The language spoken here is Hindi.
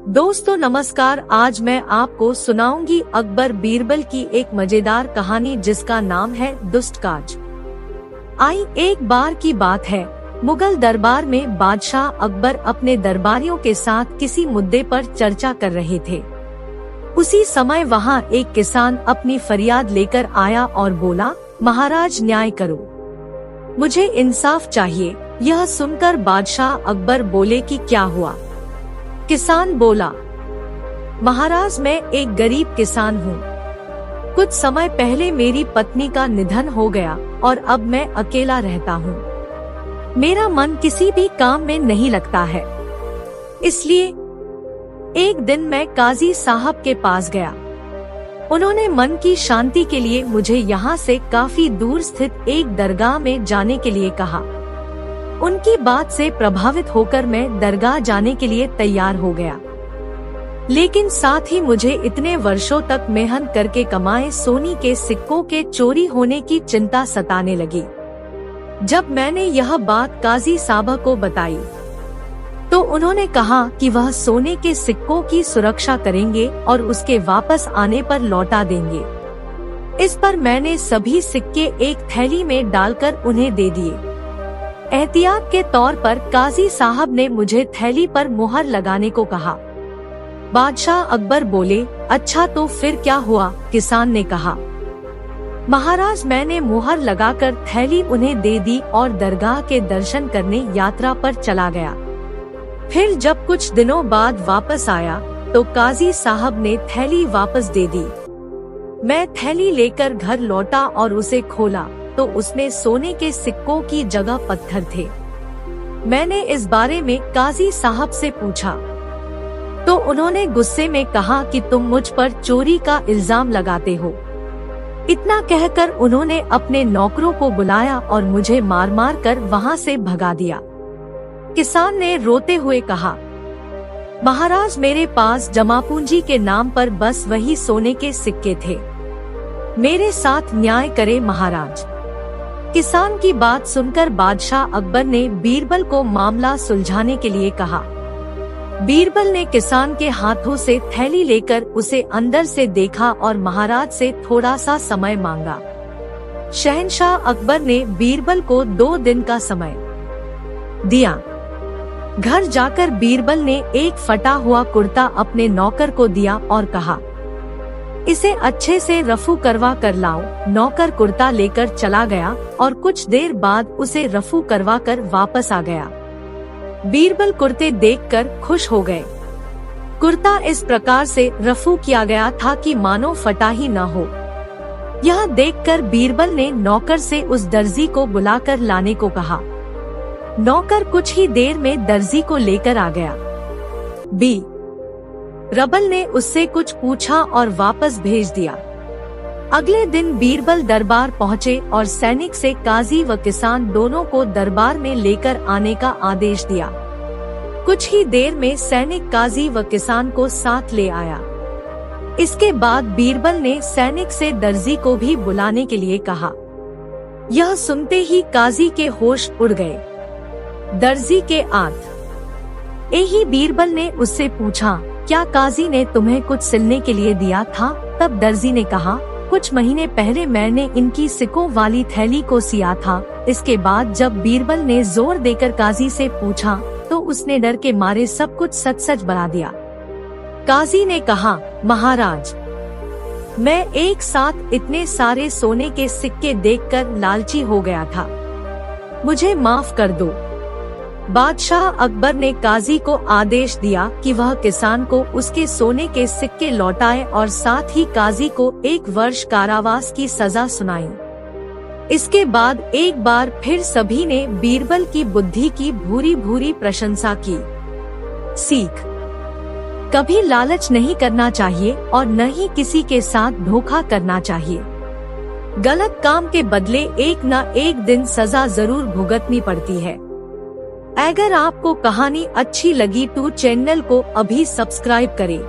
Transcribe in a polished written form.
दोस्तों नमस्कार। आज मैं आपको सुनाऊंगी अकबर बीरबल की एक मजेदार कहानी जिसका नाम है दुष्ट काज। आई एक बार की बात है, मुगल दरबार में बादशाह अकबर अपने दरबारियों के साथ किसी मुद्दे पर चर्चा कर रहे थे। उसी समय वहां एक किसान अपनी फरियाद लेकर आया और बोला, महाराज न्याय करो, मुझे इंसाफ चाहिए। यह सुनकर बादशाह अकबर बोले कि क्या हुआ? किसान बोला, महाराज मैं एक गरीब किसान हूँ। कुछ समय पहले मेरी पत्नी का निधन हो गया और अब मैं अकेला रहता हूँ। मेरा मन किसी भी काम में नहीं लगता है। इसलिए एक दिन मैं काजी साहब के पास गया। उन्होंने मन की शांति के लिए मुझे यहाँ से काफी दूर स्थित एक दरगाह में जाने के लिए कहा। उनकी बात से प्रभावित होकर मैं दरगाह जाने के लिए तैयार हो गया, लेकिन साथ ही मुझे इतने वर्षों तक मेहनत करके कमाए सोने के सिक्कों के चोरी होने की चिंता सताने लगी। जब मैंने यह बात काजी साहब को बताई तो उन्होंने कहा कि वह सोने के सिक्कों की सुरक्षा करेंगे और उसके वापस आने पर लौटा देंगे। इस पर मैंने सभी सिक्के एक थैली में डालकर उन्हें दे दिए। एहतियात के तौर पर काजी साहब ने मुझे थैली पर मुहर लगाने को कहा। बादशाह अकबर बोले, अच्छा तो फिर क्या हुआ? किसान ने कहा, महाराज मैंने मुहर लगाकर थैली उन्हें दे दी और दरगाह के दर्शन करने यात्रा पर चला गया। फिर जब कुछ दिनों बाद वापस आया तो काजी साहब ने थैली वापस दे दी। मैं थैली लेकर घर लौटा और उसे खोला तो उसमें सोने के सिक्कों की जगह पत्थर थे। मैंने इस बारे में काजी साहब से पूछा तो उन्होंने गुस्से में कहा कि तुम मुझ पर चोरी का इल्जाम लगाते हो। इतना कहकर उन्होंने अपने नौकरों को बुलाया और मुझे मार मार कर वहां से भगा दिया। किसान ने रोते हुए कहा, महाराज मेरे पास जमा पूंजी के नाम पर बस वही सोने के सिक्के थे। मेरे साथ न्याय करे महाराज। किसान की बात सुनकर बादशाह अकबर ने बीरबल को मामला सुलझाने के लिए कहा। बीरबल ने किसान के हाथों से थैली लेकर उसे अंदर से देखा और महाराज से थोड़ा सा समय मांगा। शहंशाह अकबर ने बीरबल को 2 दिन का समय दिया। घर जाकर बीरबल ने एक फटा हुआ कुर्ता अपने नौकर को दिया और कहा, इसे अच्छे से रफू करवा कर लाओ। नौकर कुर्ता लेकर चला गया और कुछ देर बाद उसे रफू करवा कर वापस आ गया। बीरबल कुर्ते देखकर खुश हो गए। कुर्ता इस प्रकार से रफू किया गया था कि मानो फटा ही न हो। यह देखकर बीरबल ने नौकर से उस दर्जी को बुलाकर लाने को कहा। नौकर कुछ ही देर में दर्जी को लेकर आ गया। बीरबल ने उससे कुछ पूछा और वापस भेज दिया। अगले दिन बीरबल दरबार पहुँचे और सैनिक से काजी व किसान दोनों को दरबार में लेकर आने का आदेश दिया। कुछ ही देर में सैनिक काजी व किसान को साथ ले आया। इसके बाद बीरबल ने सैनिक से दर्जी को भी बुलाने के लिए कहा। यह सुनते ही काजी के होश उड़ गए। दर्जी के आत ही बीरबल ने उससे पूछा, क्या काजी ने तुम्हें कुछ सिलने के लिए दिया था? तब दर्जी ने कहा, कुछ महीने पहले मैंने इनकी सिक्कों वाली थैली को सिया था। इसके बाद जब बीरबल ने जोर देकर काजी से पूछा तो उसने डर के मारे सब कुछ सच सच बता दिया। काजी ने कहा, महाराज मैं एक साथ इतने सारे सोने के सिक्के देखकर लालची हो गया था, मुझे माफ कर दो। बादशाह अकबर ने काजी को आदेश दिया कि वह किसान को उसके सोने के सिक्के लौटाए और साथ ही काजी को 1 वर्ष कारावास की सजा सुनाई। इसके बाद एक बार फिर सभी ने बीरबल की बुद्धि की भूरी भूरी प्रशंसा की। सीख, कभी लालच नहीं करना चाहिए और न ही किसी के साथ धोखा करना चाहिए। गलत काम के बदले एक न एक दिन सजा जरूर भुगतनी पड़ती है। अगर आपको कहानी अच्छी लगी तो चैनल को अभी सब्सक्राइब करें।